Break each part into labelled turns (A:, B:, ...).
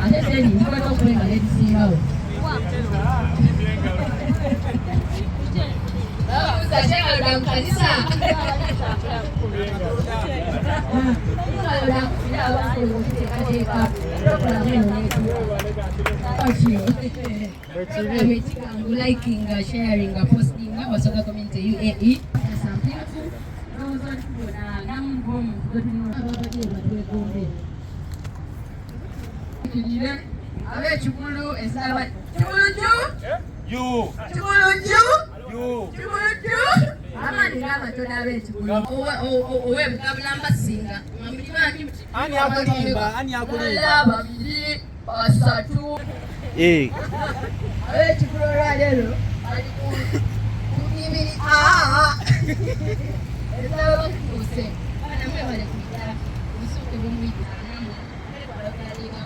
A: Ate teni kwa kwa kulenga leti siyo. Utasema ndo kanisa. Ekigangu liking, sharing, posting, wasoka comment UAE. Some people those on kuna namgom kujile awe chukulu esawa chukulu you ama ndinga tona be chukulu owe mkabla masinga ani akulimba laba bili asatu awe chukulu lero kunimiri esawa kuse ana mwe wale kuita usuke bumwita namo kwa kalinga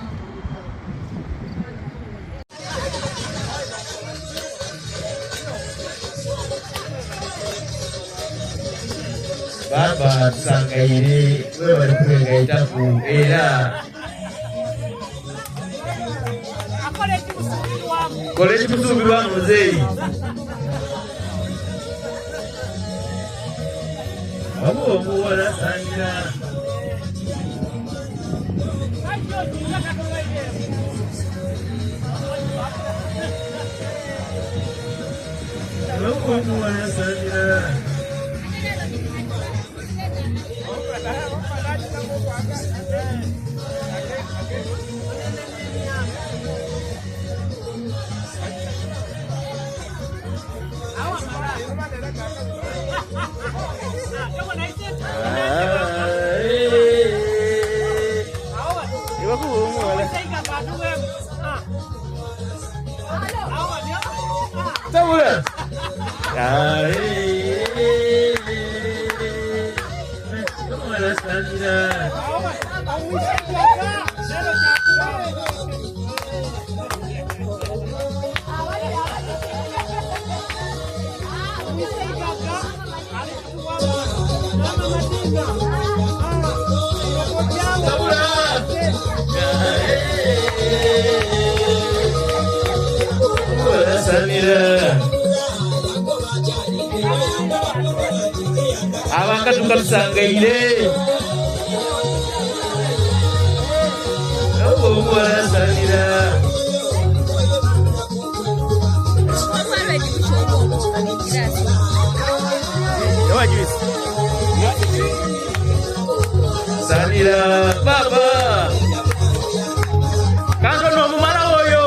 B: Baba Sangairi, wewe kuengaita ku era. Koleti kusubirwa muzei. Abo muwala sangira. Abo muwala sangira. Abanga tukasangaire abo mwasanira sanira baba kanzo no mumara oyo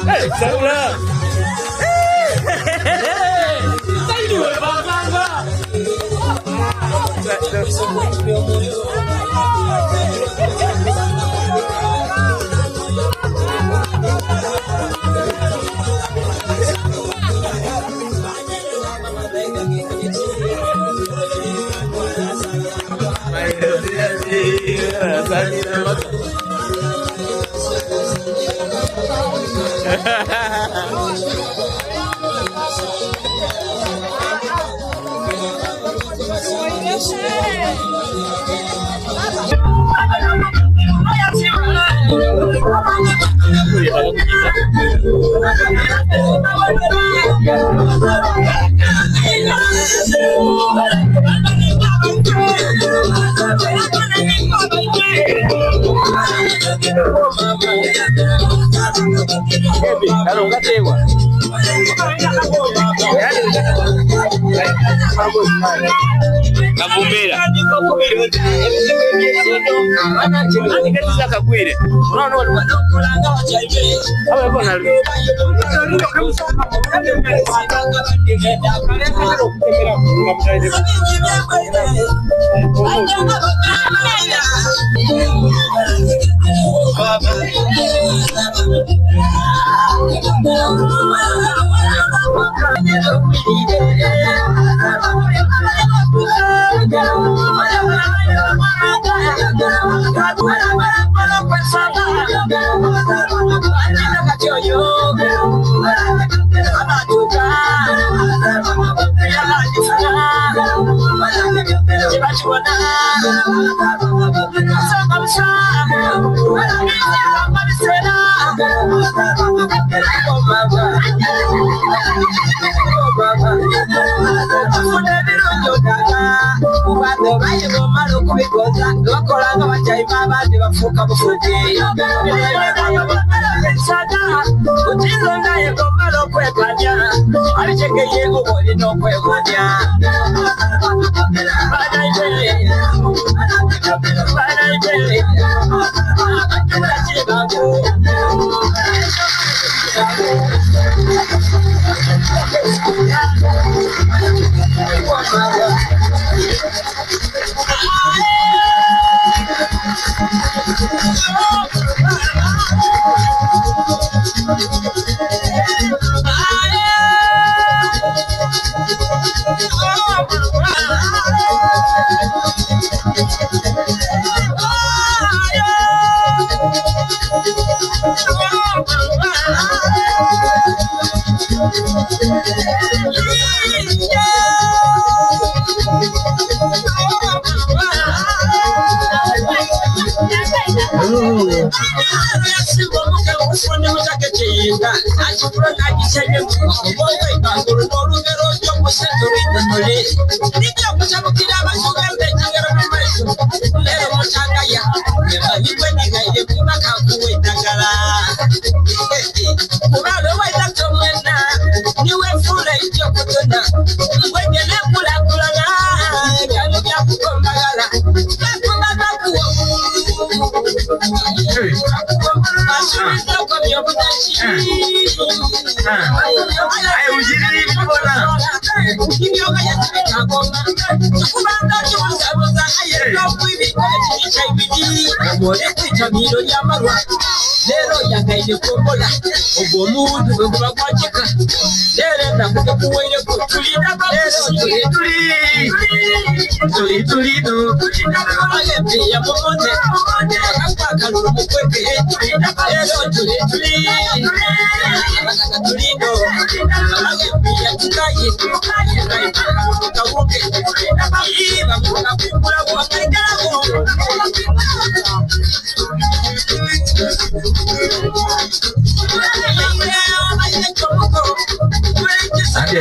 B: Hey, Saula! Vamos,
C: Kavumbera Kagwire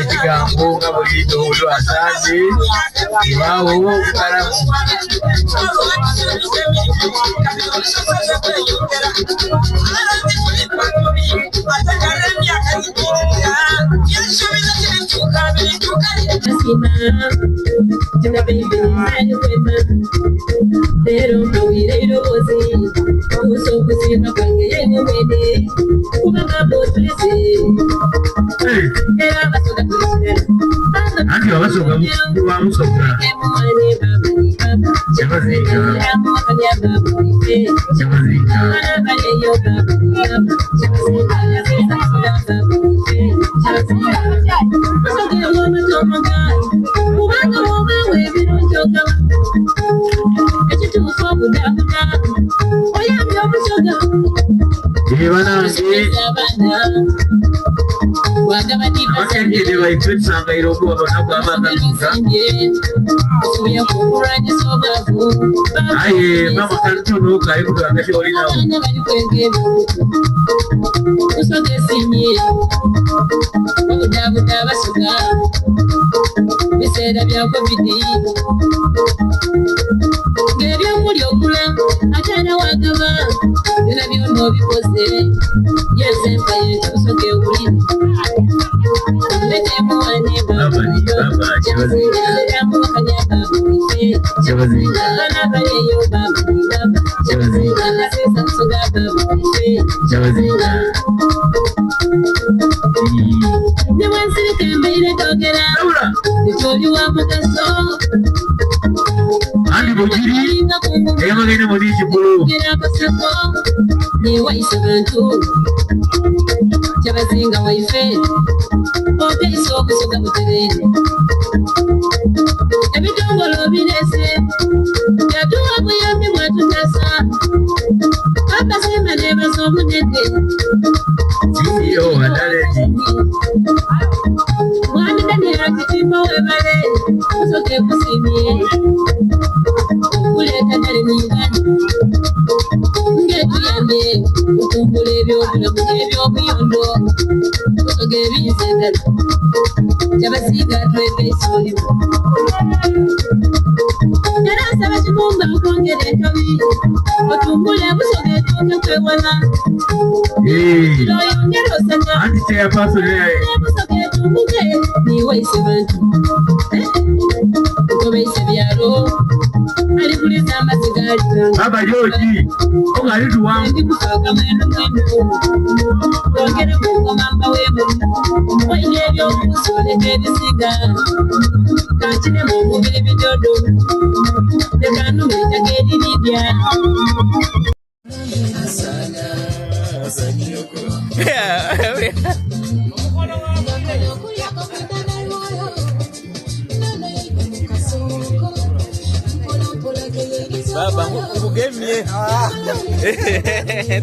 C: Ekigangu nga bulito olwo asante bawo kala Anche la so che vamos sopra. Siamo zitto. Siamo zitto. Wakati wa ipitsa ngairogo abana bamagaza aye mama kantu no kai kuganga shori nawo usogesinye udabuda basuga bisera bya covid ngeri muri okula atana wagaba bina byono bikoze yeze mbaye usoge uri bete muane baba
B: Chabazinga. Chabazinga. Andi bujiri eyamagenda muri kibulu
C: niwaise bantu Chabazinga waife oteisa okusoga buterere ebitongolo birese yatuwa buyambi mwatutasa abasema nebaza omunede
B: CEO adaleti
C: mwami Daniela kitimba webale kusoke kusimie okuleta dale mwingani ngetuyambe okumbula ebyobulamu ebyobuyondo kusoga ebiyinza endala Chabazinga tweke isolimu era nsaba kibumba okwongera entobi otumbule busoga etuuke kwewala oyongera osanya
B: anti chairperson
C: busoga etumbuke niwaise bantu nkobeise byalo alikuliza amazigali
B: Baba George ongali tuwamu
C: ndikusoka mwendo ongera kungoma mbawemu oyina ebyokusoleka ebisiga kankine mu mubiri bidodo tekanumiritaga eriribya
D: Baba ukugemye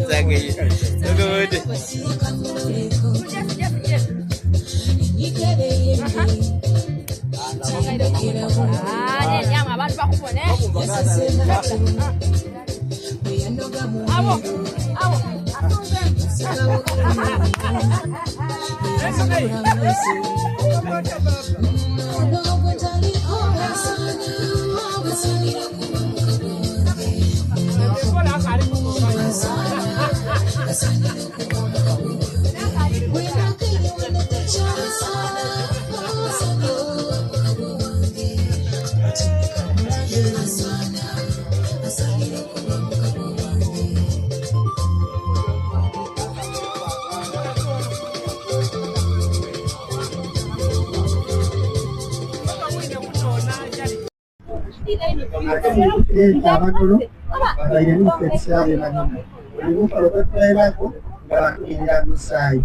D: Tsake ngode
E: nyama abantu bakubone awo
F: Abagolo babaire n'infection banyuma olivukalo kwetwairako nga batuyirira musaayi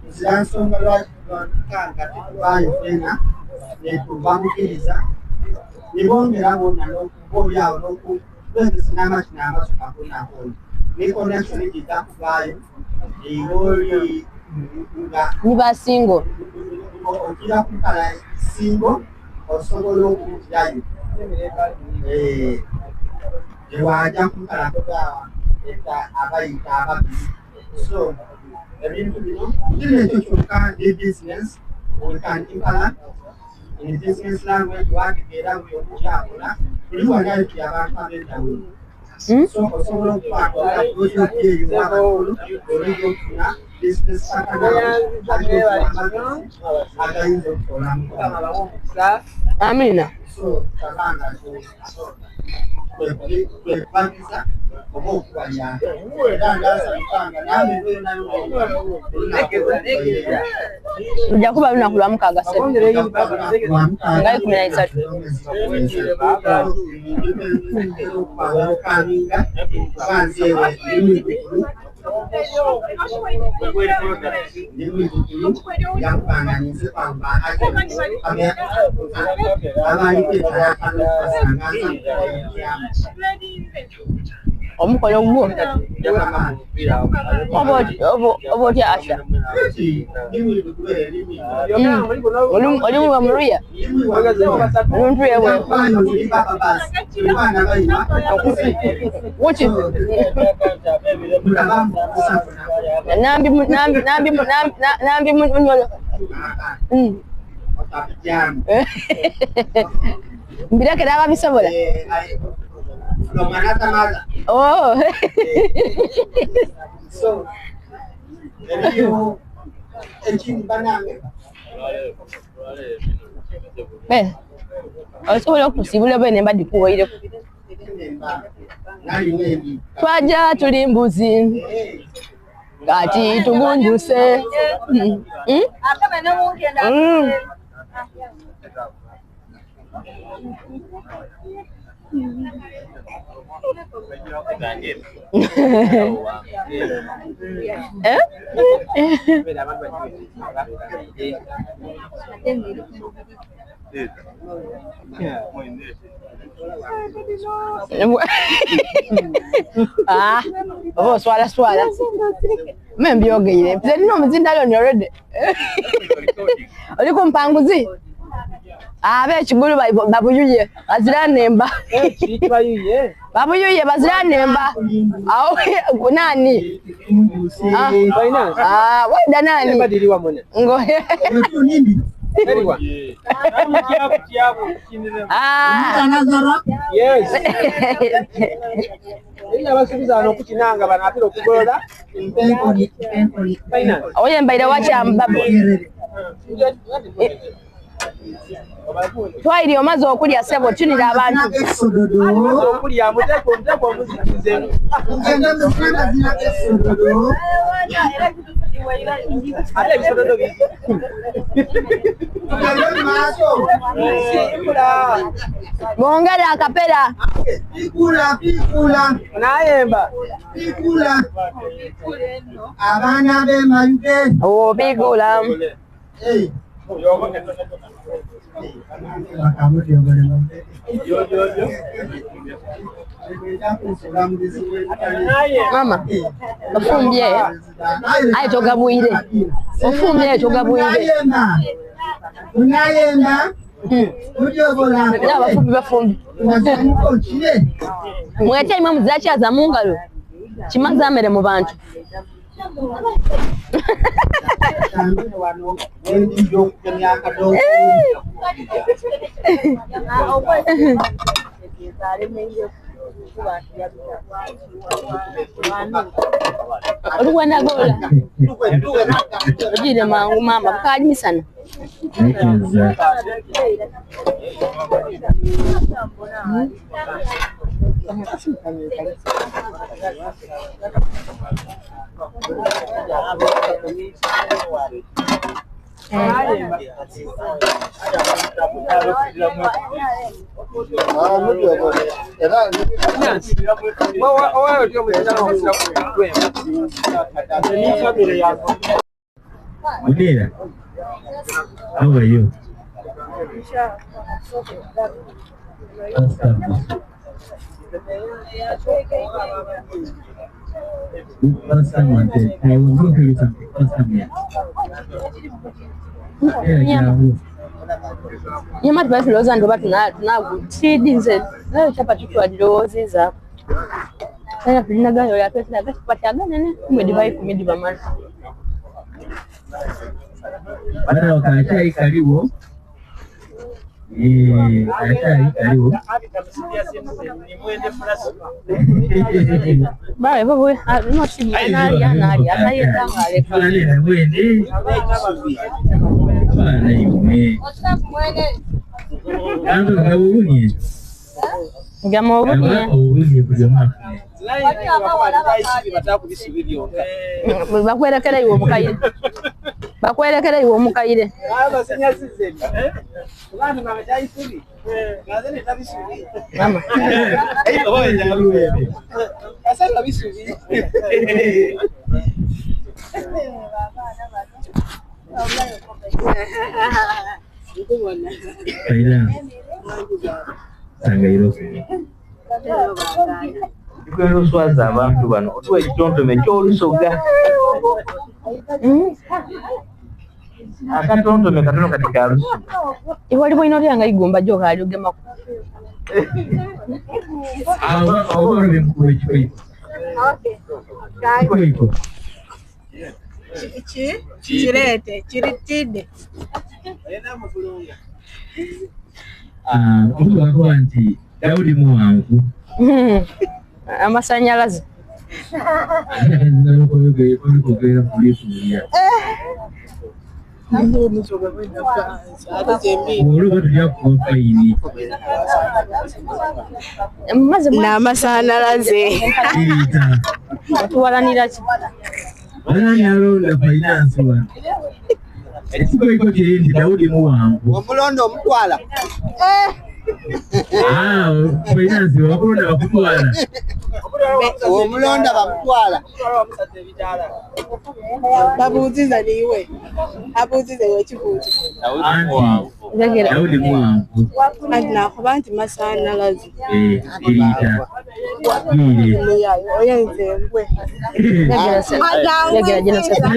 F: nzira nsonga lwaki twakanga tetubaayo fena netubamukiriza nebongera bona n'okubaolyawo n'okubengesa n'amaki n'amaso nakonakona ne connection gitakuvaayo oli nga
E: niba singo
F: okira kukala singo osobola okujjayo ewajja kukalakogaawa eta abayita ababiri so ebintu bino kiri ekyo kyokka ne business we can impala in business language wategeera buli okukyakola buli wanayoki abantu ab'endawulo so osobola okutwatula oyoyeeyo abakulu olina okufuna business agayinza okukolamu
E: amina
F: so tabanga kwepangisa oba okubayamba era ndasabikanga namwe benayo
E: lujja kuba lunaku lwa mukaaga ngayi
F: 13
E: omukolo gwo oba otya asha olimu bamuluya oluntuye bwe wuki nambi munyolo mbirekera ababisobola oh
F: so
E: ben osobola okusibula bene mbadde kuwaire twaja tuli mbuzi kati tugunjuse oh swala membyogeire zerino muzindalo ni already oli kumpanguzi ab'ekigulu babuyuye bazira nemba babuyuye bazira nemba awo nani wenda nani ngo oye mbaire wakyambabo twairi omaze okulya sebo tunira abantu bongera akapera
F: pikula
E: nayemba
F: abaana b'emayuge
E: pikula mama ofumbye aye togabwire ofumbye togabwire
F: unayemba ujobola
E: abafumbi bafumbi mwete imwe muzakyaza mu ngalo kimaze amere mu bantu Ruwana gola. Ujire mangu mama kaji sana.
B: Mudira, how are you? First time I did. I will go to you something. First time, yeah.
E: Nyama tubafiloza ndo tunagutidinze nayo chapa tutwadilowooziza era tulinaganyo lyatwetera gatukwatagana ne kumwedivayi kumidiva mala
B: Bana wakachai karibu. Kachai karibu.
E: bawe bawe notimanalianali atayetangale
B: Mwende. Bana yume. Kando kabunie.
E: ngamo obunie
B: Ubunie kujama.
E: bakwerekera iwe omukayire bakwerekera iwe omukayire mama
B: Kaila. Sangairo. Kwero swaza abantu bano otuwa ekitontome ky'olusoga akatontome katono katika alusu
E: iwaliwo ino lyanga igumba gyo kali ogemaku
B: awo bimkuwe kikoiko kikoiko
G: kirete kiritide
B: omuntu akuba nti Daudi muwanvu
E: amasanyalaze
B: Oluba tujja kukopa ini.
G: N'amasanalaze.
E: Tuwalanira ki?
B: Wani alonda finance wa. Ekiko iko kirindi Daudi Muwangu.
F: Omulondo omutwala.
B: Finance wakulonda bakutwala.
F: Omulonda bamutwala.
G: Babuuziza niwe. Abuuzize wekibuuzo.
B: Daudi Muwangu.
G: Anti nakuba nti masanalaze.
B: Erita.
G: Oyenze embwe.
E: Yagera jina sasa.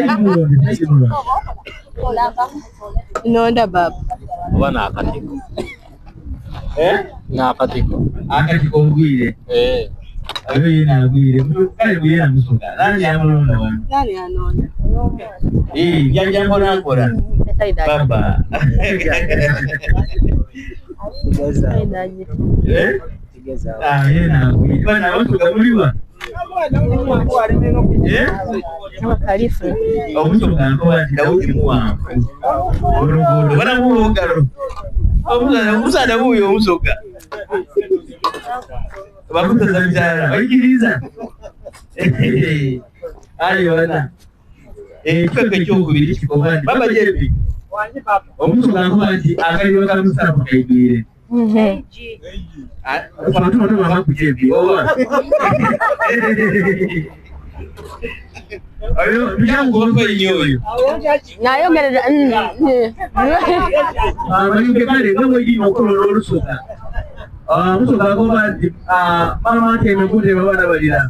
G: Nonda baba.
D: Oba n'akatiko. N'akatiko.
B: Akatiko ogwire. Abe nagwire. Kale bwira musoka. Nani amulonda wano?
G: Nani anonda?
B: Byajambo nakola. Baba. Yena agwire. Bana musoka muliwa.
E: Kalifu.
B: Omusoka nkola Daudi Muwangu. Oluguudo bana muwogalo. Omusana buyo omusoka. Bakutaza bijana. Bayikiriza. Ayona. Kike kyokubiri kikobandi. Baba jebi. Omusoka nkola nti akaliyo kamusana kaibire. Abantu baba kujebi. Ayo bijango bako inyoyo.
E: Nayogerera
B: Bayuke kale ngabo yino okolo olusoka. Musoka ko bati mama teme kunde babana balira.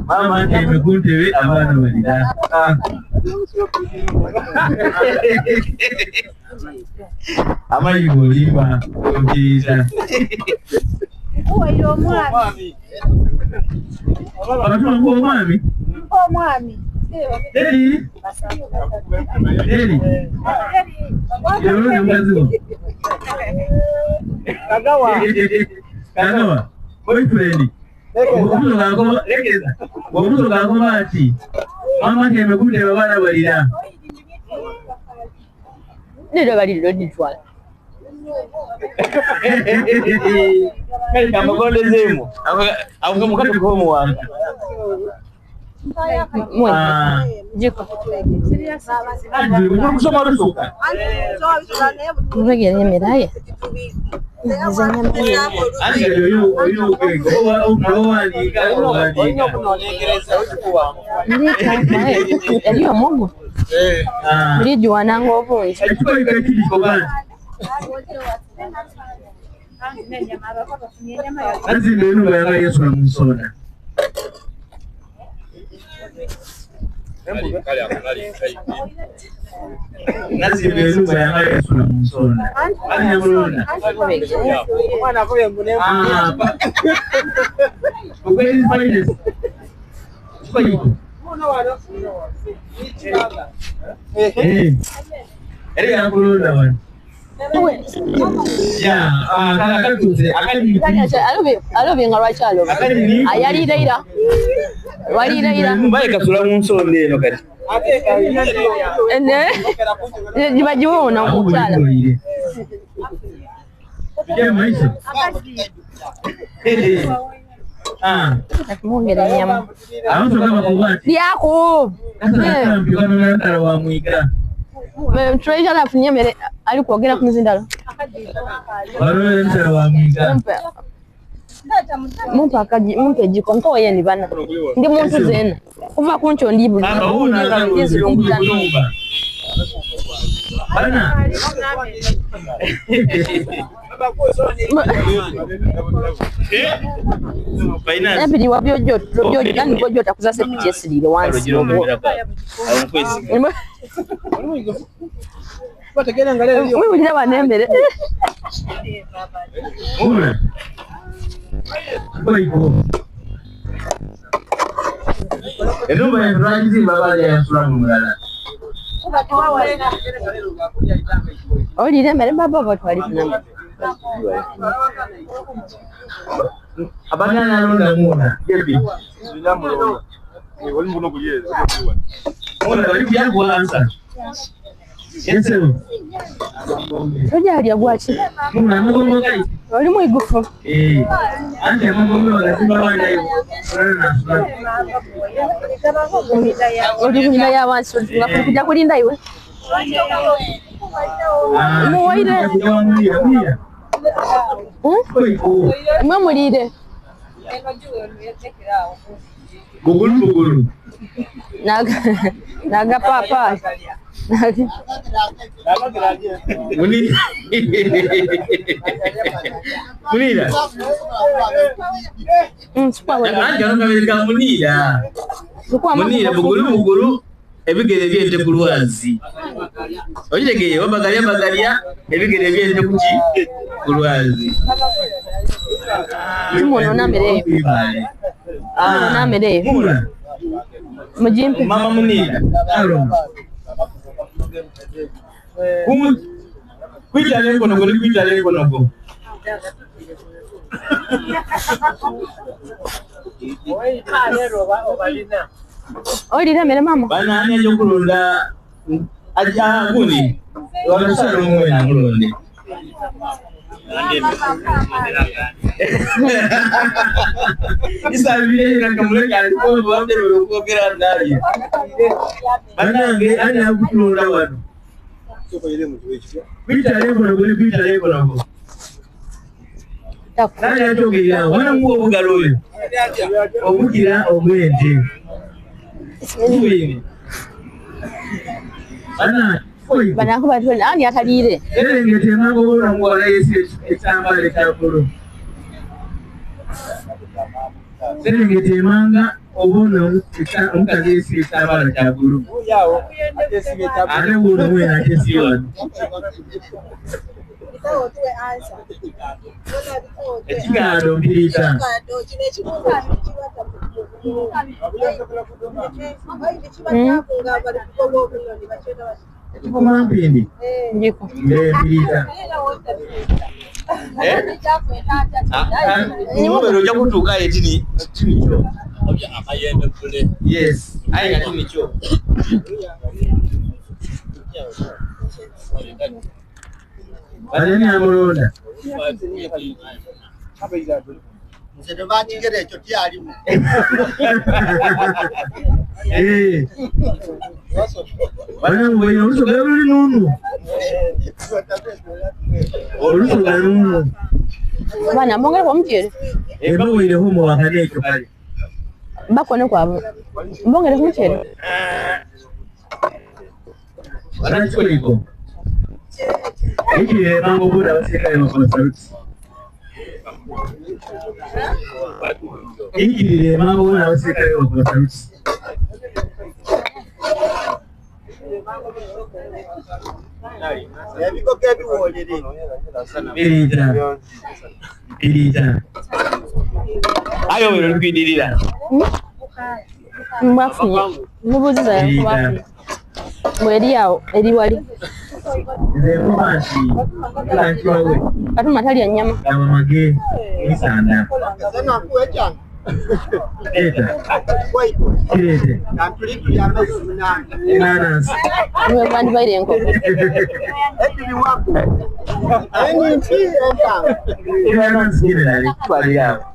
B: Mama teme kunde abana balira. Amayigo limba okiza.
G: Oyo mwami.
B: Abantu ngo mwami.
G: Omwami.
B: Deli. Yoro ngambazo. Kagawa. Boyfriend. Omuntu ngako lekeza. Omuntu ngako mati. Mama teme kunde babana balira.
E: Ndio baliro ditwala.
B: Kali kama konde zemu. Au mukati kwa mwangu.
E: Jiko.
B: Ndio kusoma rusuka.
E: Kubegera nyemeraye.
B: Ani yo owani
E: Eliyo mungu. Mliji wanangu obungi.
B: Ekiko ikakiriko bana. Azimbe enumba yanga Yesu na musona. Nazimbe enumba yanga Yesu na musona. Ani yamulona.
G: Omwana akoye munene.
B: Kweli finest. Kweli. Eri yakulonda wano. Ya, akatuze akali.
E: Alobe nga lwachalo. Ayalira. Walira.
B: Mbaye kasula munsonde eno kati.
E: Jibajiwo na kuchala.
B: Ya maisha.
E: Mwongera nyama.
B: Abantu kama kubati.
E: Yako.
B: Kasa mpigana na wa mwika.
E: Treasure na funya mere ali kuogera kumuzindalo.
B: Waro ntara wa mwika.
E: Muntu akaji muntu ejiko nko yeni bana. Ndi muntu zena. Kuva kuncho ndibu.
B: Aba una ngizilunguzana. Bana.
E: Ebiri wabyojo yani bojo takuzase kuchesilire once.
G: Bategera ngale lyo.
E: Wewe ulira banembere.
B: Una. Oiko. Enumba ya Francis baba ya Sulamu mulala.
E: Olire mere baba batwali kunamba.
B: Abagana alonda muna. Gebi. Muna bali kuyagwa ansa. Yes, sir.
E: Soja aliyagwachi.
B: Muna magongo kai.
E: Oli mwigufu.
B: Ante magongo lazima wanda hiyo.
E: Oli kulinda ya wansi kuja kulinda iwe. Muwaire. Mwe mulire.
B: Bugulu.
E: Naga papa.
B: Munira. Munira bugulu ebigere byente ku lwazi. Oyitegeye babagalya ebigere byente ku lwazi.
E: Muno namere. Namere. Mujimpe.
B: Mama Munira. Alo. Kwitale kono.
E: Olira mere mama.
B: Bana anya jokulunda aja kuni. Wanasara mwe na mulonde. Isa vile nakamuleka alikuwa bwande lokokera ndali. Banange anya kukulunda wano. Kwitale kono. Nani atogera wana mu obugaloyo. Obukira obwente. Ana
E: Bana ko batwe nani atalire.
B: Ngete mango bora ngwala yesi ekitambale kyakulu. Ngete manga obono omukazi yesi ekitambale kyakulu. Ale bora mwena kesiwa. Ekigado mpirita. Kuma mpindi.
E: Ndiko.
B: Mpirita. Nimero ya kutuka etini cho. Amayende kule. Yes. Ayi ngati cho. Bale ni amulonda.
F: Nze batigere ekyo tyalimu.
B: Bana mwe olusoga luli nunu. Olusoga nunu.
E: Bana mbongere kwa mjere.
B: Bawire homo wakane ekyo kale.
E: Bakone kwabo. Mbongere kwa mjere.
B: Bana chikoliko. Iki mango bora wasika yo kwa sauti. Iki mango bora wasika yo kwa sauti.
F: Ebiko kebiwolere.
B: Pirita. Ayo wero lukwidirira.
E: Mbafunye. Mubuziza yakubafunye. Mweri yawo eri wali. Kati matali ya nyama.
B: Kama mage isanda.
F: Sana kuecha.
B: Eta.
F: Wait.
B: Kirete.
F: Na tulitu ya mezi nani.
B: Nanas.
E: Mwe bandi baire nko.
F: Eti wako. Ani nti enta.
B: Nanas kirele kwali yao.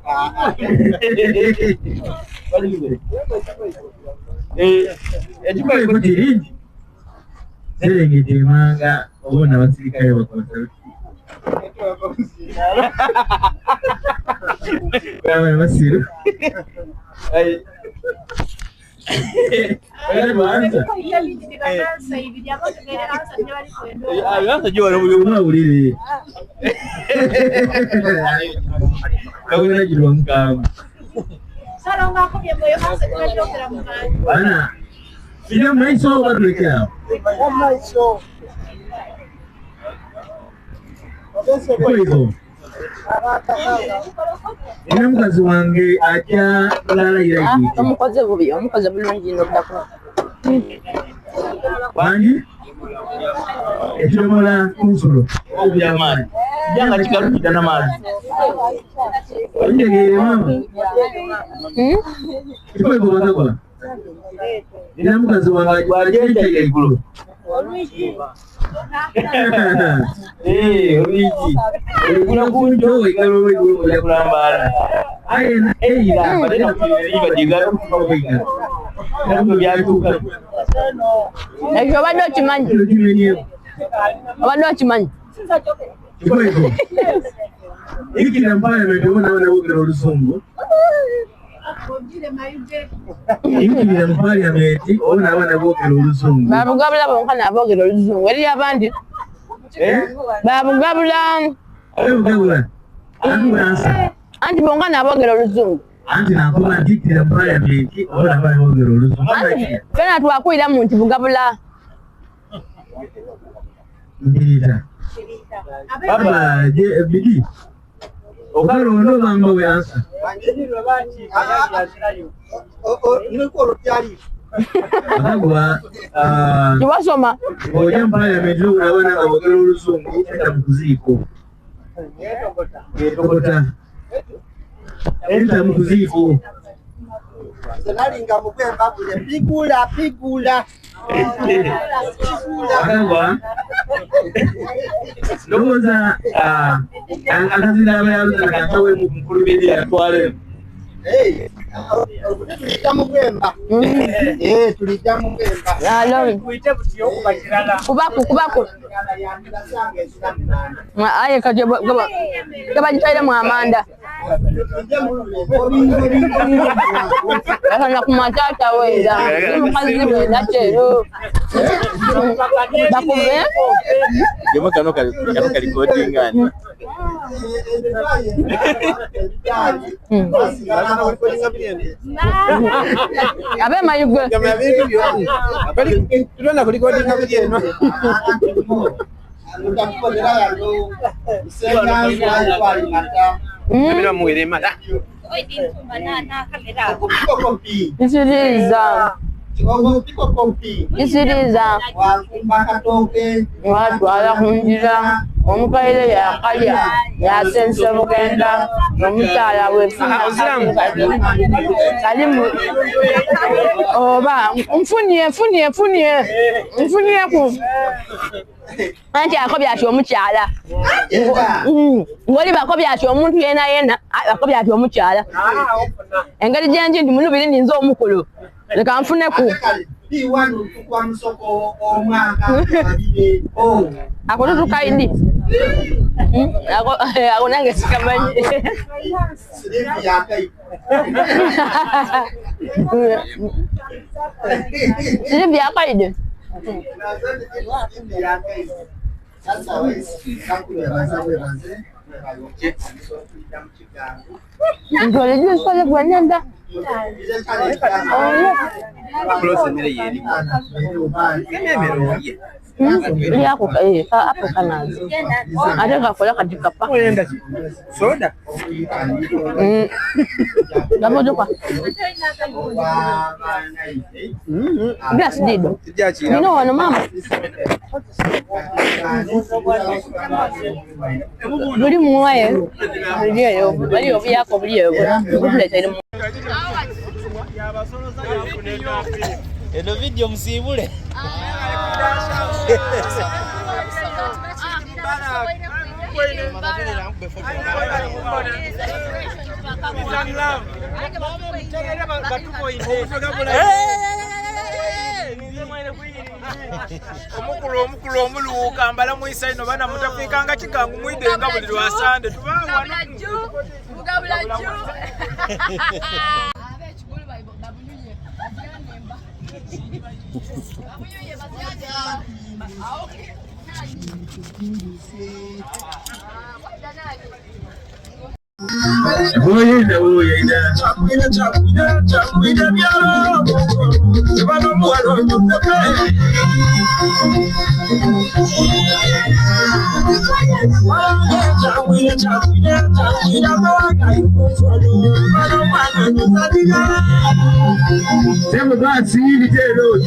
B: Ejipa ikotirindi. Serengeti manga obona abasirikare bakoze bamwe basiru banza jora muri kabona jirwa mukamba
H: Salonga ko bye boye hasa kwendokera muganda
B: bana iyo maiso badrekea
F: Maiso.
B: Kwego. Ina mukazi wange ajja kulalira iki.
E: Omukoze bubi, omukoze bulungi n'obudako.
B: Wangi? Ekidomola kunsulo. Obyamaani. Kijanga kikarudi na maji. Ndio mama. Ipo ipo baba. Nina mkazi wangu wajeje igulu. Oriji. Kuna kunjo ikalo igulu ya kulambana. Aya ila badala kuliva digara kutoka. Ndio byatuka.
E: Ekyo bado kimanyi. Bado kimanyi.
B: Ipo ipo. Hiki nambaya nimeona wana woga oluzungu. Hiki nambaya ameti ona wana woga oluzungu.
E: Babugabula bonkana abogera oluzungu. Eri abandi. Babugabula.
B: Babugabula.
E: Anti bonkana abogera oluzungu.
B: Anti nakuba hiki nambaya ameti ona wana woga oluzungu.
E: Fena twakwira mu nti bugabula.
B: Ndita. Baba je bidi. Okalo ndo mambo yansa.
F: Nilikuwa tayari.
B: Akagwa
E: Tubasoma.
B: Oja mpaya mejo urabona abogero oluzungu enda mukuziko. Tokota. Enda mukuziko.
F: Zanalinga mupemba kule pigula.
B: Akagwa Loza akazina abayaluza katawe mukuru bidi atwale.
F: Tulitamu kwemba. Tulitamu kwemba.
E: Alo. Kubaku. Aye kaje gaba jitaire mu Amanda. Kana kumatata wenda. Mukazi wenda tero. Bakume.
D: Yemo kano kali coding ngani.
E: Abe mayugwe.
G: Kama bintu byo. Bali tulona kuli coding ngabiyeno. Mira muere mata.
E: Isiriza watwala kunjira omukaire yakalya yasense bugenda omukyala wefuna kalimu oba nfunye ku anti akobya ati omukyala ngoli bakobya ati omuntu yena bakobya ati omukyala engeri gyenji ndi munubiri ninza omukulu leka nfune ku akotutu kaidi ako nange sikamanyi siri byakaide Ntole jisole kwenenda. Yako hapo kanazi. Ataka kola katika pa.
G: Soda.
E: Ndamo joka. Glass dido. Nino wana mama. Buri muwaye. Buriyo bari obyako buriyo. Kukuleta ile.
D: Eno video msibule. Omukulu omuluuka mbala mwisa ino bana mutakwikanga kigangu mwidenga buli lwasande tubawa
B: Oye, chakuida byalo. Sebano mwa Siamo pazzi, Vitero!